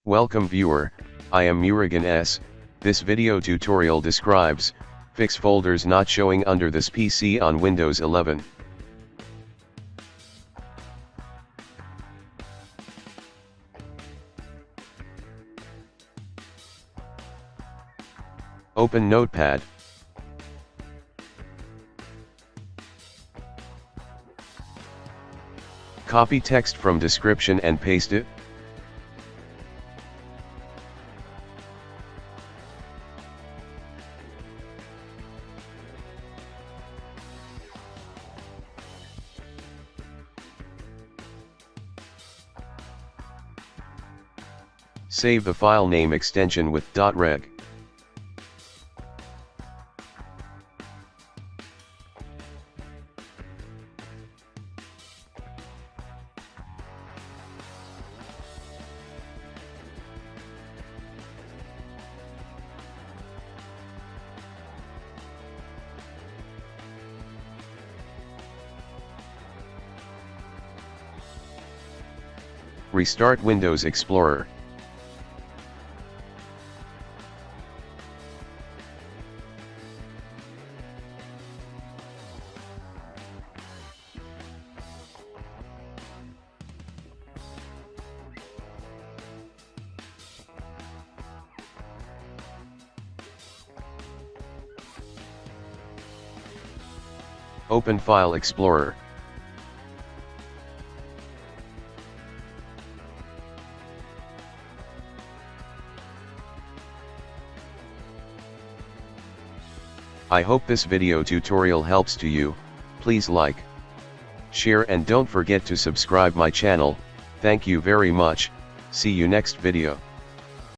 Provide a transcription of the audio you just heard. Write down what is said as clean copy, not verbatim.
Welcome viewer, I am Murugan S. This video tutorial describes, fix folders not showing under this PC on Windows 11. Open Notepad. Copy text from description and paste it. Save the file name extension with .reg. Restart Windows Explorer. Open File Explorer. I hope this video tutorial helps to you. Please like, share and don't forget to subscribe my channel. Thank you very much. See you next video.